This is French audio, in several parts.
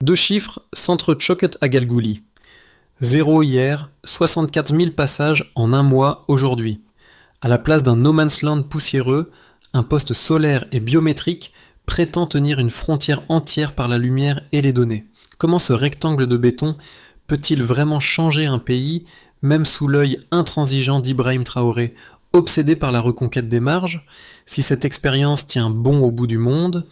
Deux chiffres s'entrechoquent à Galgouli. 0 hier, 64 000 passages en un mois aujourd'hui. À la place d'un no man's land poussiéreux, un poste solaire et biométrique prétend tenir une frontière entière par la lumière et les données. Comment ce rectangle de béton peut-il vraiment changer un pays, même sous l'œil intransigeant d'Ibrahim Traoré, obsédé par la reconquête des marges? Si cette expérience tient bon au bout du monde,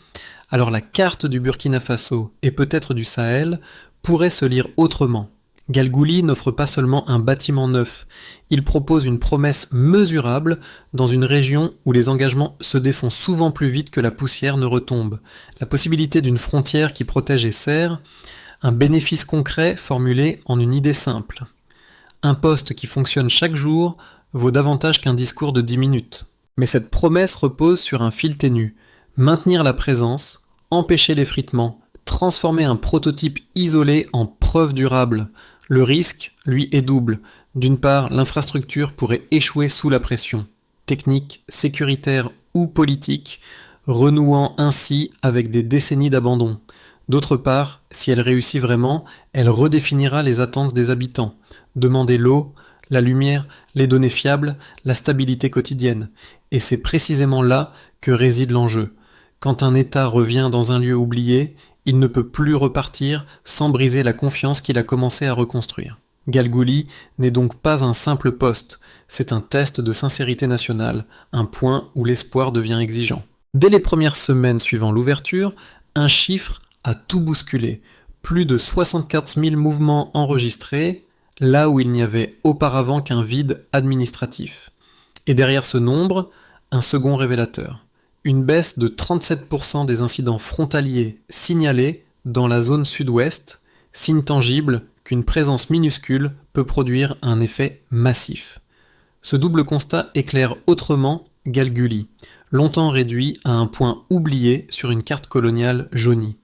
alors la carte du Burkina Faso et peut-être du Sahel pourrait se lire autrement. Galgouli n'offre pas seulement un bâtiment neuf, il propose une promesse mesurable dans une région où les engagements se défont souvent plus vite que la poussière ne retombe. La possibilité d'une frontière qui protège et sert, un bénéfice concret formulé en une idée simple. Un poste qui fonctionne chaque jour vaut davantage qu'un discours de 10 minutes. Mais cette promesse repose sur un fil ténu. Maintenir la présence, empêcher l'effritement, transformer un prototype isolé en preuve durable. Le risque, lui, est double. D'une part, l'infrastructure pourrait échouer sous la pression, technique, sécuritaire ou politique, renouant ainsi avec des décennies d'abandon. D'autre part, si elle réussit vraiment, elle redéfinira les attentes des habitants. Demander l'eau, la lumière, les données fiables, la stabilité quotidienne. Et c'est précisément là que réside l'enjeu. Quand un État revient dans un lieu oublié, il ne peut plus repartir sans briser la confiance qu'il a commencé à reconstruire. Galgouli n'est donc pas un simple poste, c'est un test de sincérité nationale, un point où l'espoir devient exigeant. Dès les premières semaines suivant l'ouverture, un chiffre a tout bousculé. Plus de 64 000 mouvements enregistrés, là où il n'y avait auparavant qu'un vide administratif. Et derrière ce nombre, un second révélateur. Une baisse de 37% des incidents frontaliers signalés dans la zone sud-ouest, signe tangible qu'une présence minuscule peut produire un effet massif. Ce double constat éclaire autrement Galgouli, longtemps réduit à un point oublié sur une carte coloniale jaunie.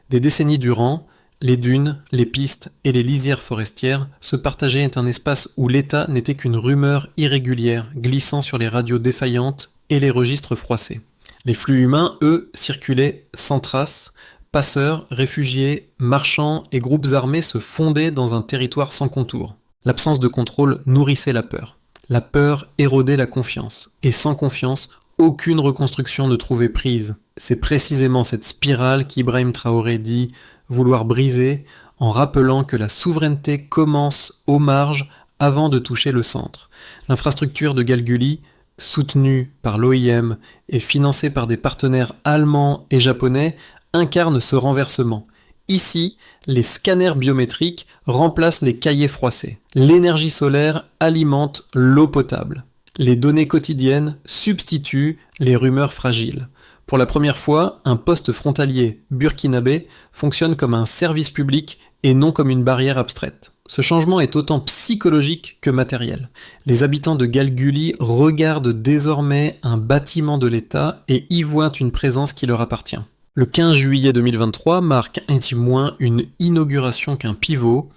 Des décennies durant, les dunes, les pistes et les lisières forestières se partageaient un espace où l'État n'était qu'une rumeur irrégulière glissant sur les radios défaillantes et les registres froissés. Les flux humains, eux, circulaient sans trace. Passeurs, réfugiés, marchands et groupes armés se fondaient dans un territoire sans contour. L'absence de contrôle nourrissait la peur. La peur érodait la confiance. Et sans confiance, aucune reconstruction ne trouvait prise. C'est précisément cette spirale qu'Ibrahim Traoré dit vouloir briser en rappelant que la souveraineté commence aux marges avant de toucher le centre. L'infrastructure de Galgouli, soutenue par l'OIM et financée par des partenaires allemands et japonais, incarne ce renversement. Ici, les scanners biométriques remplacent les cahiers froissés. L'énergie solaire alimente l'eau potable. Les données quotidiennes substituent les rumeurs fragiles. Pour la première fois, un poste frontalier burkinabé fonctionne comme un service public et non comme une barrière abstraite. Ce changement est autant psychologique que matériel. Les habitants de Galgouli regardent désormais un bâtiment de l'État et y voient une présence qui leur appartient. Le 15 juillet 2023 marque ainsi moins une inauguration qu'un pivot.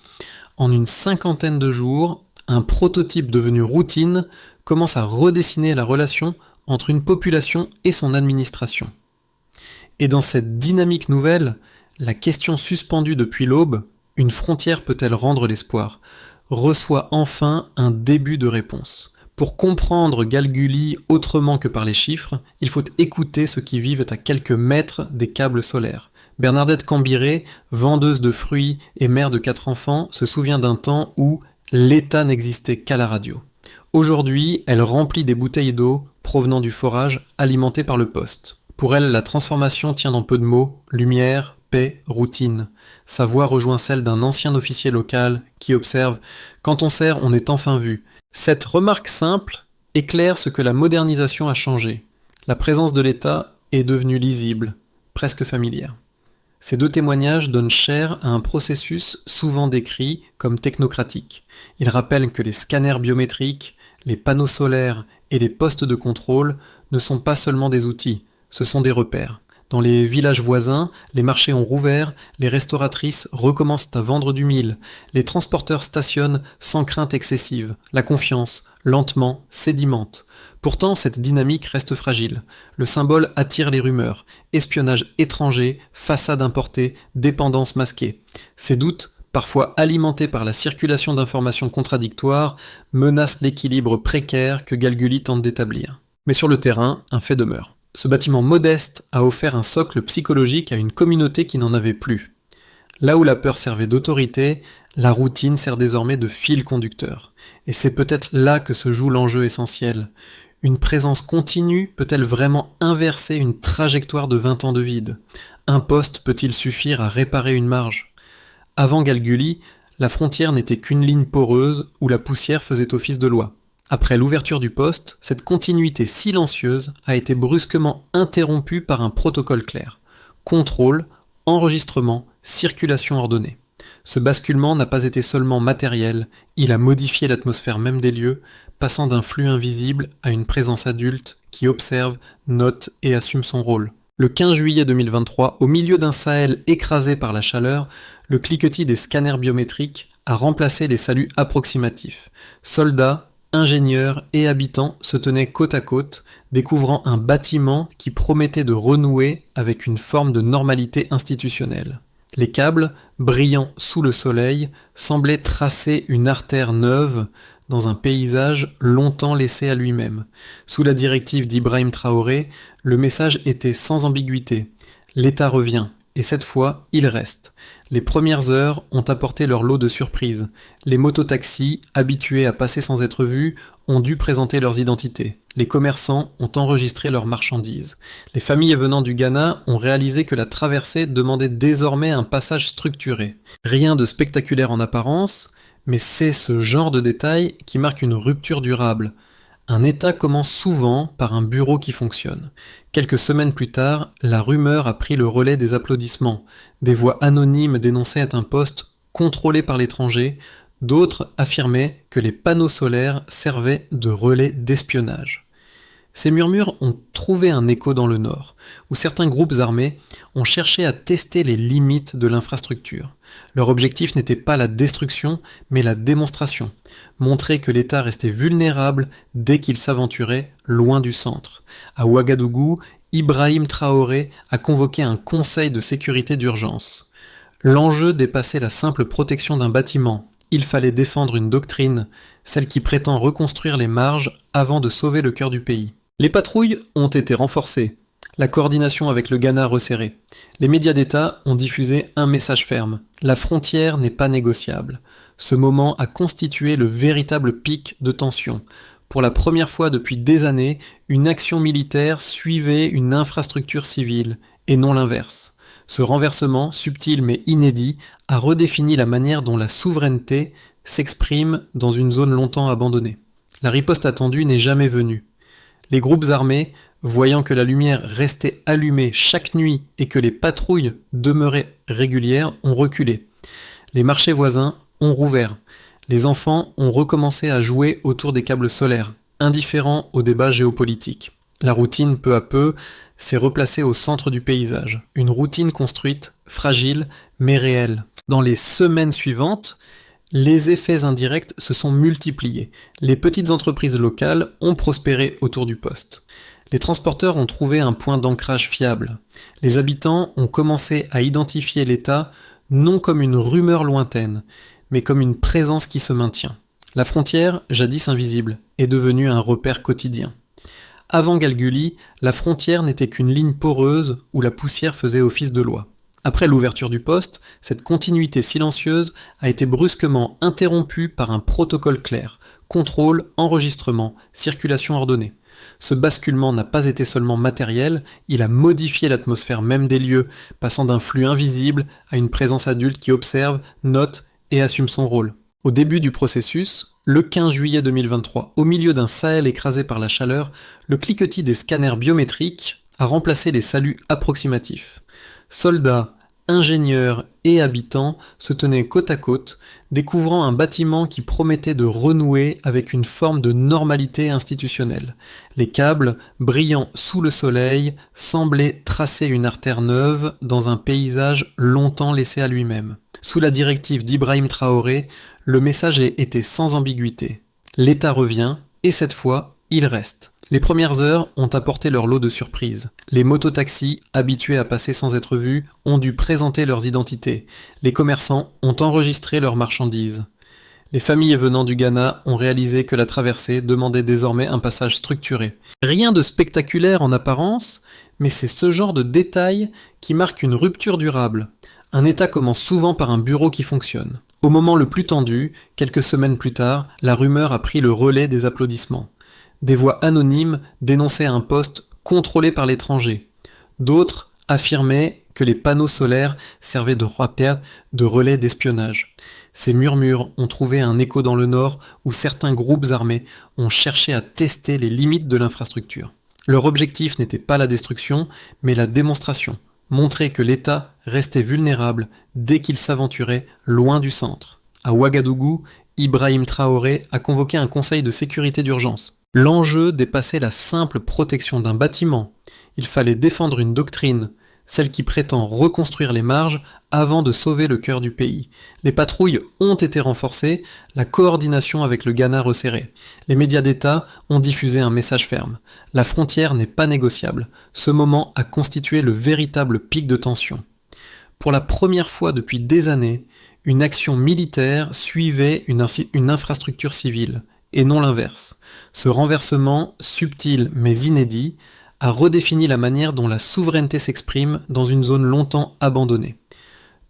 En une cinquantaine de jours, un prototype devenu routine commence à redessiner la relation entre une population et son administration. Et dans cette dynamique nouvelle, la question suspendue depuis l'aube, une frontière peut-elle rendre l'espoir, reçoit enfin un début de réponse. Pour comprendre Galgouli autrement que par les chiffres, il faut écouter ceux qui vivent à quelques mètres des câbles solaires. Bernadette Cambiré, vendeuse de fruits et mère de 4 enfants, se souvient d'un temps où l'État n'existait qu'à la radio. Aujourd'hui, elle remplit des bouteilles d'eau provenant du forage alimenté par le poste. Pour elle, la transformation tient dans peu de mots, lumière, paix, routine. Sa voix rejoint celle d'un ancien officier local qui observe « Quand on sert, on est enfin vu ». Cette remarque simple éclaire ce que la modernisation a changé. La présence de l'État est devenue lisible, presque familière. Ces deux témoignages donnent chair à un processus souvent décrit comme technocratique. Ils rappellent que les scanners biométriques, les panneaux solaires et les postes de contrôle ne sont pas seulement des outils, ce sont des repères. Dans les villages voisins, les marchés ont rouvert, les restauratrices recommencent à vendre du mil, les transporteurs stationnent sans crainte excessive, la confiance, lentement, sédimente. Pourtant, cette dynamique reste fragile. Le symbole attire les rumeurs. Espionnage étranger, façade importée, dépendance masquée. Ces doutes, parfois alimentés par la circulation d'informations contradictoires, menacent l'équilibre précaire que Galguli tente d'établir. Mais sur le terrain, un fait demeure. Ce bâtiment modeste a offert un socle psychologique à une communauté qui n'en avait plus. Là où la peur servait d'autorité, la routine sert désormais de fil conducteur. Et c'est peut-être là que se joue l'enjeu essentiel. Une présence continue peut-elle vraiment inverser une trajectoire de 20 ans de vide? Un poste peut-il suffire à réparer une marge? Avant Galguli, la frontière n'était qu'une ligne poreuse où la poussière faisait office de loi. Après l'ouverture du poste, cette continuité silencieuse a été brusquement interrompue par un protocole clair. Contrôle, enregistrement, circulation ordonnée. Ce basculement n'a pas été seulement matériel, il a modifié l'atmosphère même des lieux, passant d'un flux invisible à une présence adulte qui observe, note et assume son rôle. Le 15 juillet 2023, au milieu d'un Sahel écrasé par la chaleur, le cliquetis des scanners biométriques a remplacé les saluts approximatifs. Soldats, ingénieurs et habitants se tenaient côte à côte, découvrant un bâtiment qui promettait de renouer avec une forme de normalité institutionnelle. Les câbles, brillant sous le soleil, semblaient tracer une artère neuve dans un paysage longtemps laissé à lui-même. Sous la directive d'Ibrahim Traoré, le message était sans ambiguïté. L'État revient, et cette fois, il reste. Les premières heures ont apporté leur lot de surprises. Les mototaxis, habitués à passer sans être vus, ont dû présenter leurs identités. Les commerçants ont enregistré leurs marchandises. Les familles venant du Ghana ont réalisé que la traversée demandait désormais un passage structuré. Rien de spectaculaire en apparence, mais c'est ce genre de détail qui marque une rupture durable. Un État commence souvent par un bureau qui fonctionne. Quelques semaines plus tard, la rumeur a pris le relais des applaudissements. Des voix anonymes dénonçaient un poste contrôlé par l'étranger, d'autres affirmaient que les panneaux solaires servaient de relais d'espionnage. Ces murmures ont trouvé un écho dans le Nord, où certains groupes armés ont cherché à tester les limites de l'infrastructure. Leur objectif n'était pas la destruction, mais la démonstration. Montrer que l'État restait vulnérable dès qu'il s'aventurait loin du centre. À Ouagadougou, Ibrahim Traoré a convoqué un conseil de sécurité d'urgence. L'enjeu dépassait la simple protection d'un bâtiment. Il fallait défendre une doctrine, celle qui prétend reconstruire les marges avant de sauver le cœur du pays. Les patrouilles ont été renforcées, la coordination avec le Ghana resserrée. Les médias d'État ont diffusé un message ferme. La frontière n'est pas négociable. Ce moment a constitué le véritable pic de tension. Pour la première fois depuis des années, une action militaire suivait une infrastructure civile, et non l'inverse. Ce renversement, subtil mais inédit, a redéfini la manière dont la souveraineté s'exprime dans une zone longtemps abandonnée. La riposte attendue n'est jamais venue. Les groupes armés, voyant que la lumière restait allumée chaque nuit et que les patrouilles demeuraient régulières, ont reculé. Les marchés voisins ont rouvert. Les enfants ont recommencé à jouer autour des câbles solaires, indifférents aux débats géopolitiques. La routine, peu à peu, s'est replacée au centre du paysage. Une routine construite, fragile, mais réelle. Dans les semaines suivantes, les effets indirects se sont multipliés. Les petites entreprises locales ont prospéré autour du poste. Les transporteurs ont trouvé un point d'ancrage fiable. Les habitants ont commencé à identifier l'État non comme une rumeur lointaine, mais comme une présence qui se maintient. La frontière, jadis invisible, est devenue un repère quotidien. Avant Galguli, la frontière n'était qu'une ligne poreuse où la poussière faisait office de loi. Après l'ouverture du poste, cette continuité silencieuse a été brusquement interrompue par un protocole clair. Contrôle, enregistrement, circulation ordonnée. Ce basculement n'a pas été seulement matériel, il a modifié l'atmosphère même des lieux, passant d'un flux invisible à une présence adulte qui observe, note et assume son rôle. Au début du processus, le 15 juillet 2023, au milieu d'un Sahel écrasé par la chaleur, le cliquetis des scanners biométriques a remplacé les saluts approximatifs. Soldats, ingénieurs et habitants se tenaient côte à côte, découvrant un bâtiment qui promettait de renouer avec une forme de normalité institutionnelle. Les câbles, brillant sous le soleil, semblaient tracer une artère neuve dans un paysage longtemps laissé à lui-même. Sous la directive d'Ibrahim Traoré, le message était sans ambiguïté. L'État revient, et cette fois, il reste. Les premières heures ont apporté leur lot de surprises. Les mototaxis, habitués à passer sans être vus, ont dû présenter leurs identités. Les commerçants ont enregistré leurs marchandises. Les familles venant du Ghana ont réalisé que la traversée demandait désormais un passage structuré. Rien de spectaculaire en apparence, mais c'est ce genre de détail qui marque une rupture durable. Un État commence souvent par un bureau qui fonctionne. Au moment le plus tendu, quelques semaines plus tard, la rumeur a pris le relais des applaudissements. Des voix anonymes dénonçaient un poste contrôlé par l'étranger. D'autres affirmaient que les panneaux solaires servaient de relais d'espionnage. Ces murmures ont trouvé un écho dans le Nord où certains groupes armés ont cherché à tester les limites de l'infrastructure. Leur objectif n'était pas la destruction, mais la démonstration. Montrer que l'État restait vulnérable dès qu'il s'aventurait loin du centre. À Ouagadougou, Ibrahim Traoré a convoqué un conseil de sécurité d'urgence. L'enjeu dépassait la simple protection d'un bâtiment. Il fallait défendre une doctrine, celle qui prétend reconstruire les marges avant de sauver le cœur du pays. Les patrouilles ont été renforcées, la coordination avec le Ghana resserrée. Les médias d'État ont diffusé un message ferme. La frontière n'est pas négociable. Ce moment a constitué le véritable pic de tension. Pour la première fois depuis des années, une action militaire suivait une infrastructure civile, et non l'inverse. Ce renversement, subtil mais inédit, a redéfini la manière dont la souveraineté s'exprime dans une zone longtemps abandonnée.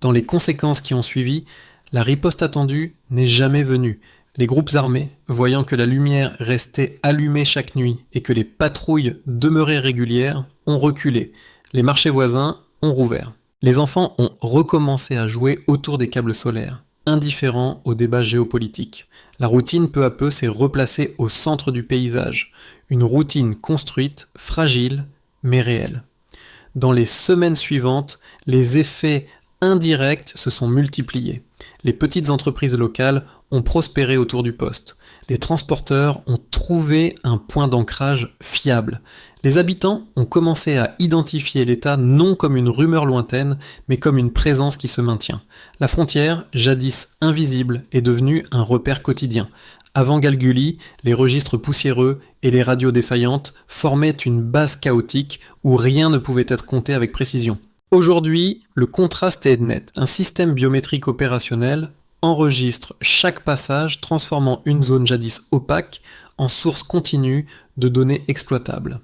Dans les conséquences qui ont suivi, la riposte attendue n'est jamais venue. Les groupes armés, voyant que la lumière restait allumée chaque nuit et que les patrouilles demeuraient régulières, ont reculé. Les marchés voisins ont rouvert. Les enfants ont recommencé à jouer autour des câbles solaires, indifférents au débat géopolitique. La routine peu à peu s'est replacée au centre du paysage, une routine construite, fragile, mais réelle. Dans les semaines suivantes, les effets indirects se sont multipliés. Les petites entreprises locales ont prospéré autour du poste. Les transporteurs ont trouvé un point d'ancrage fiable. Les habitants ont commencé à identifier l'État non comme une rumeur lointaine, mais comme une présence qui se maintient. La frontière, jadis invisible, est devenue un repère quotidien. Avant Galguli, les registres poussiéreux et les radios défaillantes formaient une base chaotique où rien ne pouvait être compté avec précision. Aujourd'hui, le contraste est net. Un système biométrique opérationnel enregistre chaque passage, transformant une zone jadis opaque en source continue de données exploitables.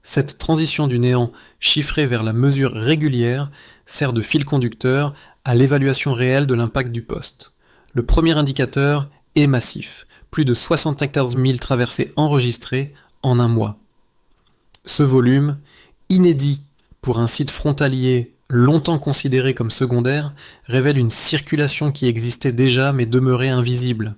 Cette transition du néant chiffré vers la mesure régulière sert de fil conducteur à l'évaluation réelle de l'impact du poste. Le premier indicateur est massif, plus de 74 000 traversées enregistrées en un mois. Ce volume, inédit pour un site frontalier longtemps considéré comme secondaire, révèle une circulation qui existait déjà mais demeurait invisible.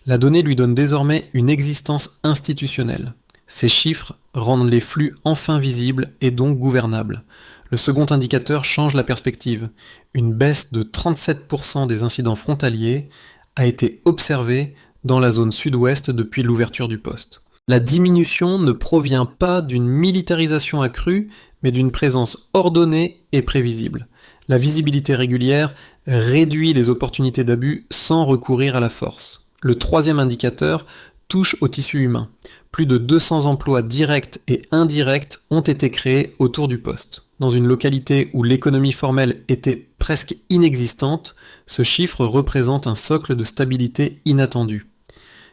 La donnée lui donne désormais une existence institutionnelle. Ces chiffres rendent les flux enfin visibles et donc gouvernables. Le second indicateur change la perspective. Une baisse de 37% des incidents frontaliers a été observée dans la zone sud-ouest depuis l'ouverture du poste. La diminution ne provient pas d'une militarisation accrue, mais d'une présence ordonnée et prévisible. La visibilité régulière réduit les opportunités d'abus sans recourir à la force. Le troisième indicateur touche au tissu humain. Plus de 200 emplois directs et indirects ont été créés autour du poste. Dans une localité où l'économie formelle était presque inexistante, ce chiffre représente un socle de stabilité inattendu.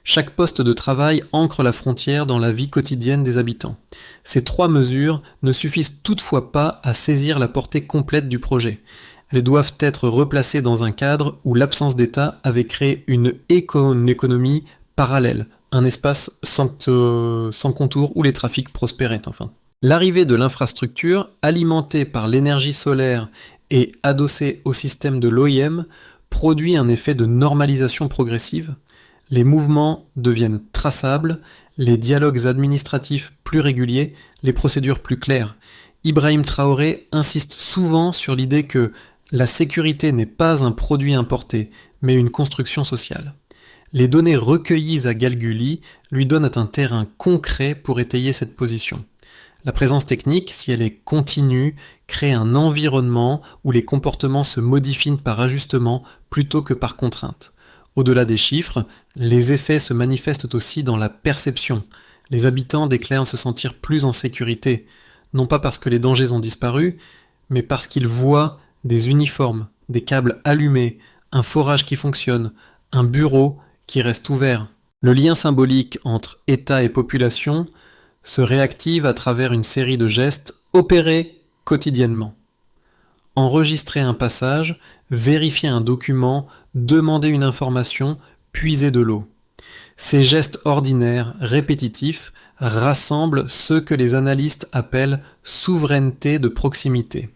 Chaque poste de travail ancre la frontière dans la vie quotidienne des habitants. Ces trois mesures ne suffisent toutefois pas à saisir la portée complète du projet. Elles doivent être replacées dans un cadre où l'absence d'État avait créé une économie parallèle, un espace sans contour où les trafics prospéraient enfin. L'arrivée de l'infrastructure, alimentée par l'énergie solaire et adossée au système de l'OIM, produit un effet de normalisation progressive. Les mouvements deviennent traçables, les dialogues administratifs plus réguliers, les procédures plus claires. Ibrahim Traoré insiste souvent sur l'idée que la sécurité n'est pas un produit importé, mais une construction sociale. Les données recueillies à Galguli lui donnent un terrain concret pour étayer cette position. La présence technique, si elle est continue, crée un environnement où les comportements se modifient par ajustement plutôt que par contrainte. Au-delà des chiffres, les effets se manifestent aussi dans la perception. Les habitants déclarent se sentir plus en sécurité, non pas parce que les dangers ont disparu, mais parce qu'ils voient des uniformes, des câbles allumés, un forage qui fonctionne, un bureau qui reste ouvert. Le lien symbolique entre État et population se réactive à travers une série de gestes opérés quotidiennement. Enregistrer un passage, vérifier un document, demander une information, puiser de l'eau. Ces gestes ordinaires, répétitifs, rassemblent ce que les analystes appellent souveraineté de proximité.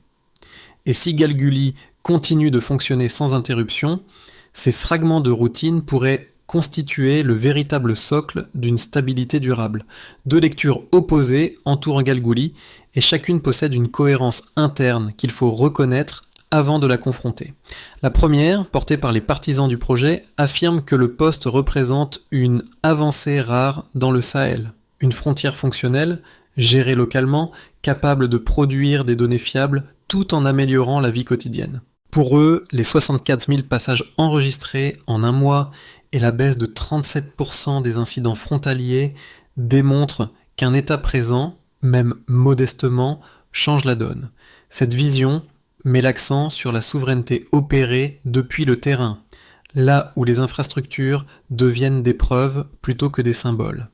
Et si Galguli continue de fonctionner sans interruption, ces fragments de routine pourraient constituer le véritable socle d'une stabilité durable. Deux lectures opposées entourent Galguli et chacune possède une cohérence interne qu'il faut reconnaître avant de la confronter. La première, portée par les partisans du projet, affirme que le poste représente une avancée rare dans le Sahel, une frontière fonctionnelle, gérée localement, capable de produire des données fiables tout en améliorant la vie quotidienne. Pour eux, les 64 000 passages enregistrés en un mois et la baisse de 37% des incidents frontaliers démontrent qu'un État présent, même modestement, change la donne. Cette vision met l'accent sur la souveraineté opérée depuis le terrain, là où les infrastructures deviennent des preuves plutôt que des symboles.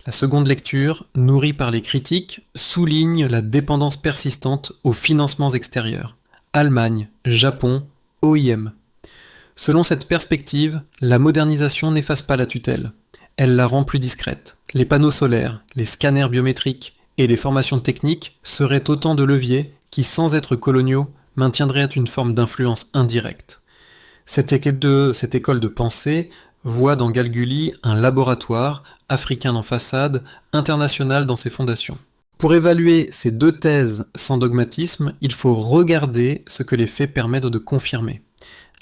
La seconde lecture, nourrie par les critiques, souligne la dépendance persistante aux financements extérieurs. Allemagne, Japon, OIM. Selon cette perspective, la modernisation n'efface pas la tutelle, elle la rend plus discrète. Les panneaux solaires, les scanners biométriques et les formations techniques seraient autant de leviers qui, sans être coloniaux, maintiendraient une forme d'influence indirecte. Cette école de pensée voit dans Galguli un laboratoire, africain en façade, international dans ses fondations. Pour évaluer ces deux thèses sans dogmatisme, il faut regarder ce que les faits permettent de confirmer.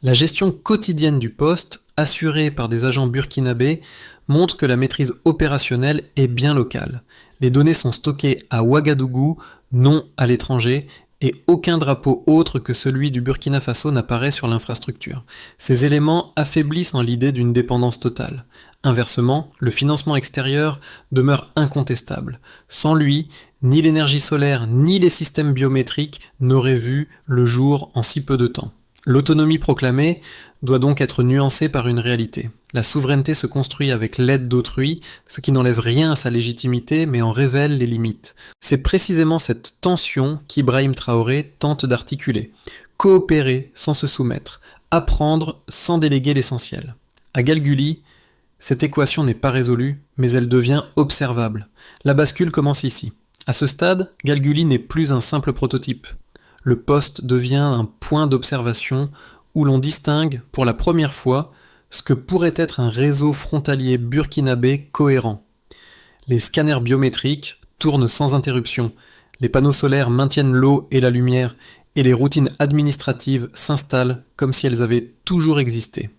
La gestion quotidienne du poste, assurée par des agents burkinabés, montre que la maîtrise opérationnelle est bien locale. Les données sont stockées à Ouagadougou, non à l'étranger, et aucun drapeau autre que celui du Burkina Faso n'apparaît sur l'infrastructure. Ces éléments affaiblissent en l'idée d'une dépendance totale. Inversement, le financement extérieur demeure incontestable. Sans lui, ni l'énergie solaire ni les systèmes biométriques n'auraient vu le jour en si peu de temps. L'autonomie proclamée doit donc être nuancée par une réalité. La souveraineté se construit avec l'aide d'autrui, ce qui n'enlève rien à sa légitimité mais en révèle les limites. C'est précisément cette tension qu'Ibrahim Traoré tente d'articuler. Coopérer sans se soumettre, apprendre sans déléguer l'essentiel. À Galguli, cette équation n'est pas résolue, mais elle devient observable. La bascule commence ici. À ce stade, Galguli n'est plus un simple prototype. Le poste devient un point d'observation où l'on distingue pour la première fois ce que pourrait être un réseau frontalier burkinabé cohérent. Les scanners biométriques tournent sans interruption, les panneaux solaires maintiennent l'eau et la lumière, et les routines administratives s'installent comme si elles avaient toujours existé.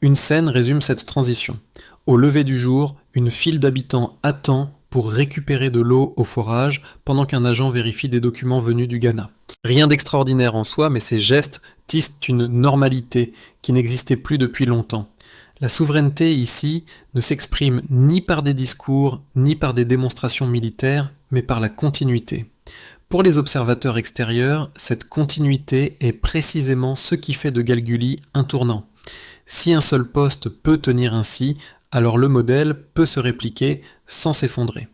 Une scène résume cette transition. Au lever du jour, une file d'habitants attend pour récupérer de l'eau au forage pendant qu'un agent vérifie des documents venus du Ghana. Rien d'extraordinaire en soi, mais ces gestes tissent une normalité qui n'existait plus depuis longtemps. La souveraineté ici ne s'exprime ni par des discours, ni par des démonstrations militaires, mais par la continuité. Pour les observateurs extérieurs, cette continuité est précisément ce qui fait de Galguli un tournant. Si un seul poste peut tenir ainsi, alors le modèle peut se répliquer sans s'effondrer.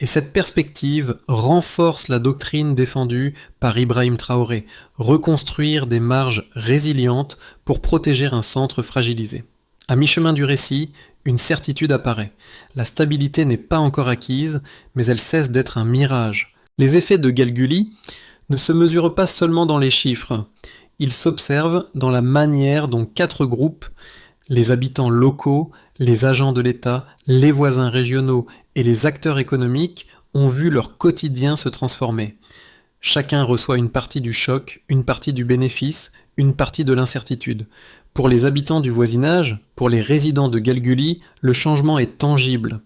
Et cette perspective renforce la doctrine défendue par Ibrahim Traoré, reconstruire des marges résilientes pour protéger un centre fragilisé. À mi-chemin du récit, une certitude apparaît. La stabilité n'est pas encore acquise, mais elle cesse d'être un mirage. Les effets de Galguli ne se mesurent pas seulement dans les chiffres. Ils s'observent dans la manière dont 4 groupes, les habitants locaux, les agents de l'État, les voisins régionaux et les acteurs économiques ont vu leur quotidien se transformer. Chacun reçoit une partie du choc, une partie du bénéfice, une partie de l'incertitude. Pour les habitants du voisinage, pour les résidents de Galguli, le changement est tangible.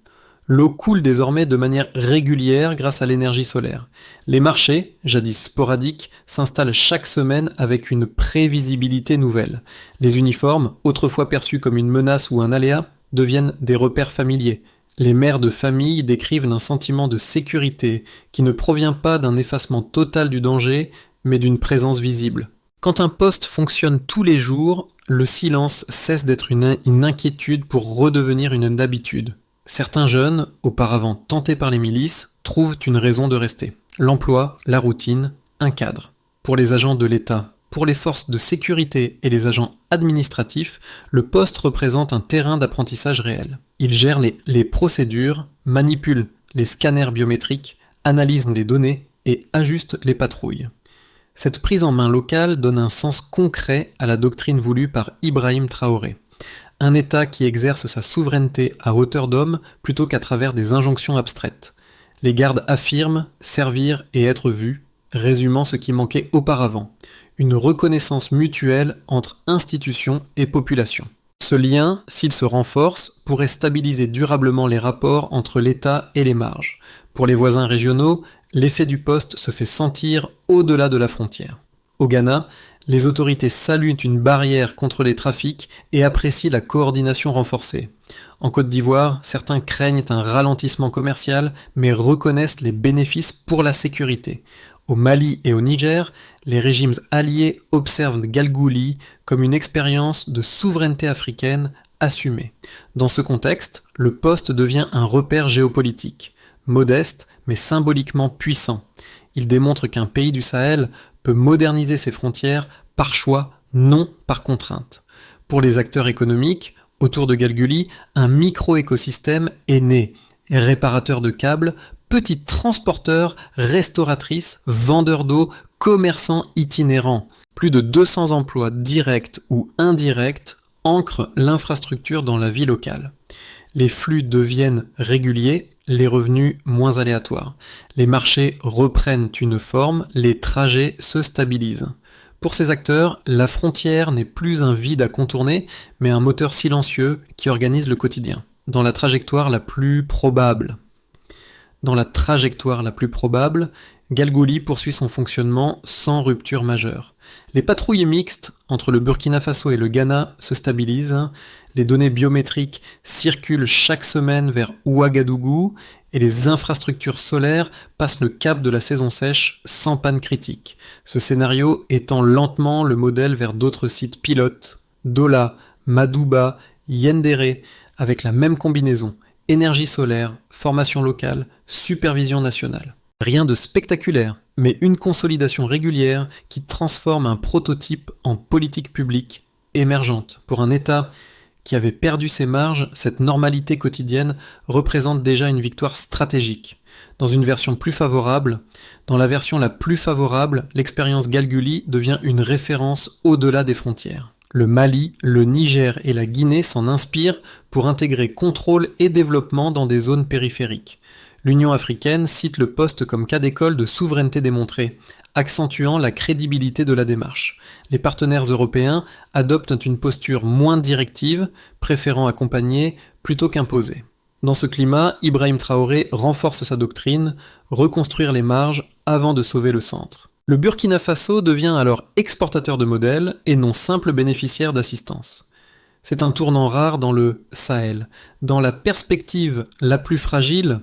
L'eau coule désormais de manière régulière grâce à l'énergie solaire. Les marchés, jadis sporadiques, s'installent chaque semaine avec une prévisibilité nouvelle. Les uniformes, autrefois perçus comme une menace ou un aléa, deviennent des repères familiers. Les mères de famille décrivent un sentiment de sécurité qui ne provient pas d'un effacement total du danger, mais d'une présence visible. Quand un poste fonctionne tous les jours, le silence cesse d'être une inquiétude pour redevenir une habitude. Certains jeunes, auparavant tentés par les milices, trouvent une raison de rester. L'emploi, la routine, un cadre. Pour les agents de l'État, pour les forces de sécurité et les agents administratifs, le poste représente un terrain d'apprentissage réel. Ils gèrent les procédures, manipulent les scanners biométriques, analysent les données et ajustent les patrouilles. Cette prise en main locale donne un sens concret à la doctrine voulue par Ibrahim Traoré. Un État qui exerce sa souveraineté à hauteur d'homme plutôt qu'à travers des injonctions abstraites. Les gardes affirment servir et être vus, résumant ce qui manquait auparavant. Une reconnaissance mutuelle entre institutions et population. Ce lien, s'il se renforce, pourrait stabiliser durablement les rapports entre l'État et les marges. Pour les voisins régionaux, l'effet du poste se fait sentir au-delà de la frontière. Au Ghana, les autorités saluent une barrière contre les trafics et apprécient la coordination renforcée. En Côte d'Ivoire, certains craignent un ralentissement commercial, mais reconnaissent les bénéfices pour la sécurité. Au Mali et au Niger, les régimes alliés observent Galgouli comme une expérience de souveraineté africaine assumée. Dans ce contexte, le poste devient un repère géopolitique, modeste mais symboliquement puissant. Il démontre qu'un pays du Sahel peut moderniser ses frontières par choix, non par contrainte. Pour les acteurs économiques, autour de Galgouli, un micro-écosystème est né. Réparateur de câbles, petites transporteurs, restauratrices, vendeurs d'eau, commerçants itinérants. Plus de 200 emplois directs ou indirects ancrent l'infrastructure dans la vie locale. Les flux deviennent réguliers, les revenus moins aléatoires. Les marchés reprennent une forme, les trajets se stabilisent. Pour ces acteurs, la frontière n'est plus un vide à contourner, mais un moteur silencieux qui organise le quotidien. Dans la trajectoire la plus probable, Galgouli poursuit son fonctionnement sans rupture majeure. Les patrouilles mixtes entre le Burkina Faso et le Ghana se stabilisent, les données biométriques circulent chaque semaine vers Ouagadougou et les infrastructures solaires passent le cap de la saison sèche sans panne critique. Ce scénario étend lentement le modèle vers d'autres sites pilotes, Dola, Madouba, Yendéré, avec la même combinaison. Énergie solaire, formation locale, supervision nationale. Rien de spectaculaire, mais une consolidation régulière qui transforme un prototype en politique publique émergente. Pour un État qui avait perdu ses marges, cette normalité quotidienne représente déjà une victoire stratégique. Dans la version la plus favorable, l'expérience Galgouli devient une référence au-delà des frontières. Le Mali, le Niger et la Guinée s'en inspirent pour intégrer contrôle et développement dans des zones périphériques. L'Union africaine cite le poste comme cas d'école de souveraineté démontrée, accentuant la crédibilité de la démarche. Les partenaires européens adoptent une posture moins directive, préférant accompagner plutôt qu'imposer. Dans ce climat, Ibrahim Traoré renforce sa doctrine, reconstruire les marges avant de sauver le centre. Le Burkina Faso devient alors exportateur de modèles et non simple bénéficiaire d'assistance. C'est un tournant rare dans le Sahel. Dans la perspective la plus fragile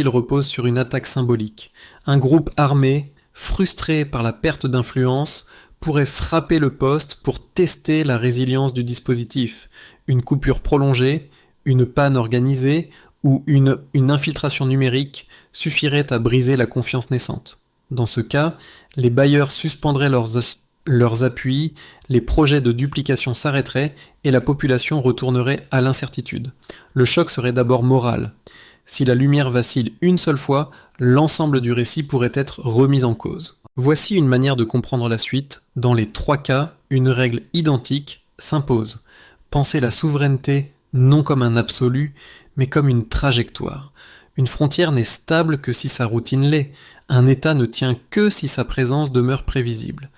repose sur une attaque symbolique. Un groupe armé, frustré par la perte d'influence, pourrait frapper le poste pour tester la résilience du dispositif. Une coupure prolongée, une panne organisée ou une infiltration numérique suffirait à briser la confiance naissante. Dans ce cas, les bailleurs suspendraient leurs appuis, les projets de duplication s'arrêteraient et la population retournerait à l'incertitude. Le choc serait d'abord moral. Si la lumière vacille une seule fois, l'ensemble du récit pourrait être remis en cause. Voici une manière de comprendre la suite. Dans les 3 cas, une règle identique s'impose. Pensez la souveraineté non comme un absolu, mais comme une trajectoire. Une frontière n'est stable que si sa routine l'est. Un État ne tient que si sa présence demeure prévisible.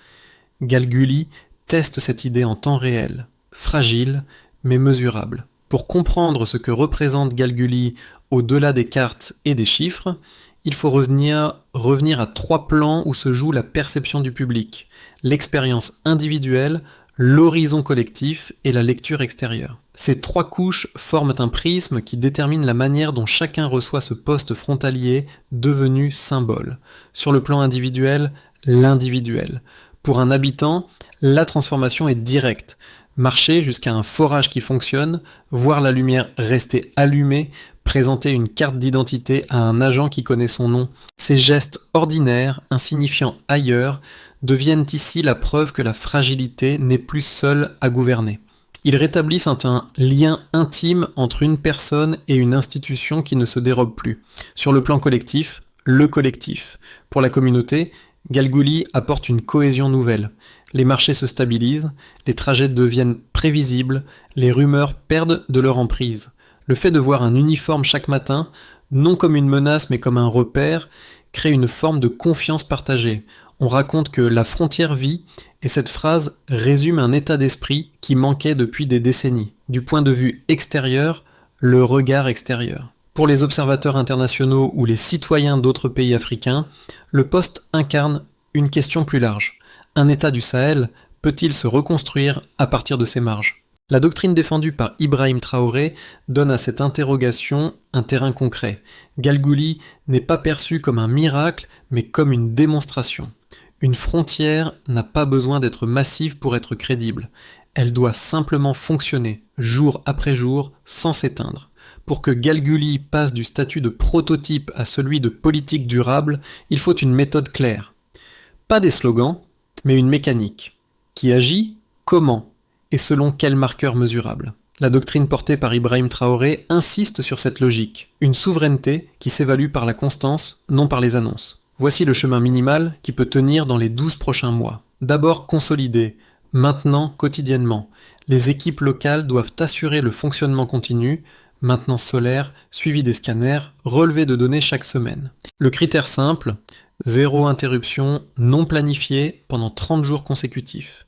Galgouli teste cette idée en temps réel, fragile mais mesurable. Pour comprendre ce que représente Galgouli au-delà des cartes et des chiffres, il faut revenir à 3 plans où se joue la perception du public, l'expérience individuelle, l'horizon collectif et la lecture extérieure. Ces trois couches forment un prisme qui détermine la manière dont chacun reçoit ce poste frontalier devenu symbole. Sur le plan individuel, l'individuel. Pour un habitant, la transformation est directe. Marcher jusqu'à un forage qui fonctionne, voir la lumière rester allumée, présenter une carte d'identité à un agent qui connaît son nom. Ces gestes ordinaires, insignifiants ailleurs, deviennent ici la preuve que la fragilité n'est plus seule à gouverner. Ils rétablissent un lien intime entre une personne et une institution qui ne se dérobe plus. Sur le plan collectif, le collectif. Pour la communauté, Galgouli apporte une cohésion nouvelle. Les marchés se stabilisent, les trajets deviennent prévisibles, les rumeurs perdent de leur emprise. Le fait de voir un uniforme chaque matin, non comme une menace mais comme un repère, crée une forme de confiance partagée. On raconte que la frontière vit, et cette phrase résume un état d'esprit qui manquait depuis des décennies. Du point de vue extérieur, le regard extérieur. Pour les observateurs internationaux ou les citoyens d'autres pays africains, le poste incarne une question plus large. Un État du Sahel peut-il se reconstruire à partir de ses marges ? La doctrine défendue par Ibrahim Traoré donne à cette interrogation un terrain concret. Galgouli n'est pas perçu comme un miracle, mais comme une démonstration. Une frontière n'a pas besoin d'être massive pour être crédible. Elle doit simplement fonctionner, jour après jour, sans s'éteindre. Pour que Galgouli passe du statut de prototype à celui de politique durable, il faut une méthode claire. Pas des slogans, mais une mécanique. Qui agit, comment, et selon quel marqueur mesurable. La doctrine portée par Ibrahim Traoré insiste sur cette logique, une souveraineté qui s'évalue par la constance, non par les annonces. Voici le chemin minimal qui peut tenir dans les 12 prochains mois. D'abord consolider, maintenant quotidiennement. Les équipes locales doivent assurer le fonctionnement continu, maintenance solaire, suivi des scanners, relevé de données chaque semaine. Le critère simple, 0 interruption non planifiée pendant 30 jours consécutifs.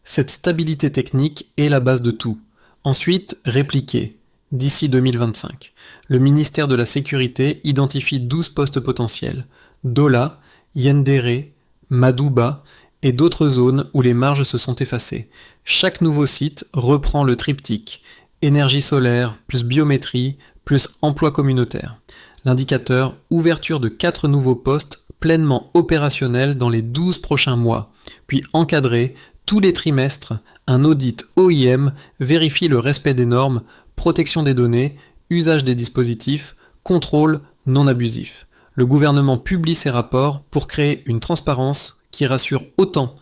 Cette stabilité technique est la base de tout. Ensuite, répliquer, d'ici 2025. Le ministère de la Sécurité identifie 12 postes potentiels. Dola, Yendéré, Madouba et d'autres zones où les marges se sont effacées. Chaque nouveau site reprend le triptyque. Énergie solaire, plus biométrie, plus emploi communautaire. L'indicateur, ouverture de 4 nouveaux postes pleinement opérationnels dans les 12 prochains mois. Puis encadré, tous les trimestres, un audit OIM vérifie le respect des normes, protection des données, usage des dispositifs, contrôle non abusif. Le gouvernement publie ses rapports pour créer une transparence qui rassure autant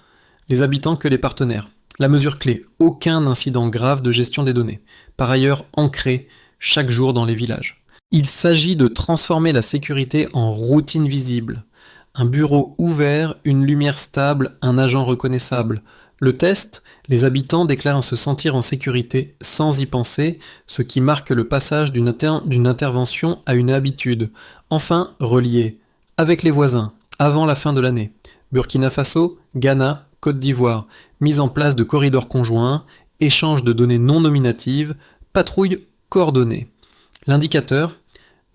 les habitants que les partenaires. La mesure clé, aucun incident grave de gestion des données. Par ailleurs ancré chaque jour dans les villages. Il s'agit de transformer la sécurité en routine visible. Un bureau ouvert, une lumière stable, un agent reconnaissable. Le test, les habitants déclarent se sentir en sécurité sans y penser, ce qui marque le passage d'une intervention à une habitude. Enfin, relié avec les voisins, avant la fin de l'année. Burkina Faso, Ghana, Côte d'Ivoire, mise en place de corridors conjoints, échange de données non nominatives, patrouille coordonnée. L'indicateur,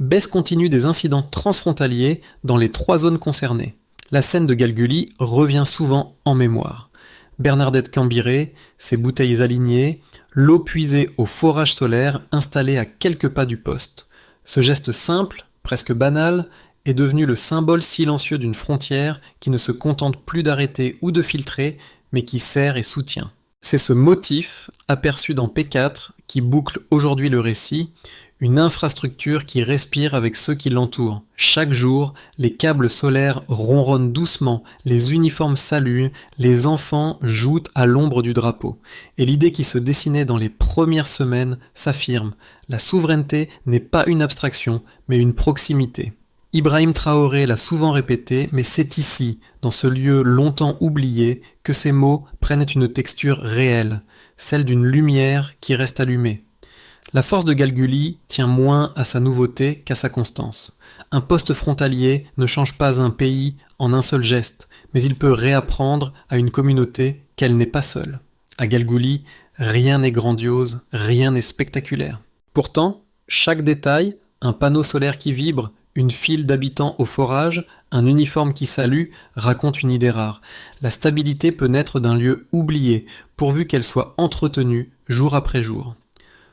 baisse continue des incidents transfrontaliers dans les 3 zones concernées. La scène de Galgouli revient souvent en mémoire. Bernadette Cambiré, ses bouteilles alignées, l'eau puisée au forage solaire installé à quelques pas du poste. Ce geste simple, presque banal, est devenu le symbole silencieux d'une frontière qui ne se contente plus d'arrêter ou de filtrer, mais qui sert et soutient. C'est ce motif, aperçu dans P4, qui boucle aujourd'hui le récit, une infrastructure qui respire avec ceux qui l'entourent. Chaque jour, les câbles solaires ronronnent doucement, les uniformes saluent, les enfants jouent à l'ombre du drapeau. Et l'idée qui se dessinait dans les premières semaines s'affirme. La souveraineté n'est pas une abstraction, mais une proximité. Ibrahim Traoré l'a souvent répété, mais c'est ici, dans ce lieu longtemps oublié, que ces mots prennent une texture réelle, celle d'une lumière qui reste allumée. La force de Galgouli tient moins à sa nouveauté qu'à sa constance. Un poste frontalier ne change pas un pays en un seul geste, mais il peut réapprendre à une communauté qu'elle n'est pas seule. À Galgouli, rien n'est grandiose, rien n'est spectaculaire. Pourtant, chaque détail, un panneau solaire qui vibre, Une file d'habitants au forage, un uniforme qui salue, raconte une idée rare. La stabilité peut naître d'un lieu oublié, pourvu qu'elle soit entretenue jour après jour.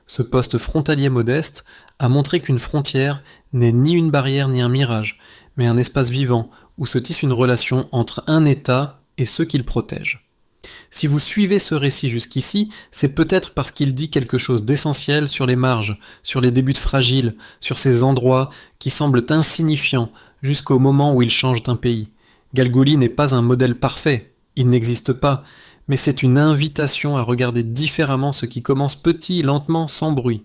Ce poste frontalier modeste a montré qu'une frontière n'est ni une barrière ni un mirage, mais un espace vivant où se tisse une relation entre un État et ceux qu'il protège. Si vous suivez ce récit jusqu'ici, c'est peut-être parce qu'il dit quelque chose d'essentiel sur les marges, sur les débuts fragiles, sur ces endroits qui semblent insignifiants jusqu'au moment où ils changent un pays. Galgouli n'est pas un modèle parfait, il n'existe pas, mais c'est une invitation à regarder différemment ce qui commence petit, lentement, sans bruit.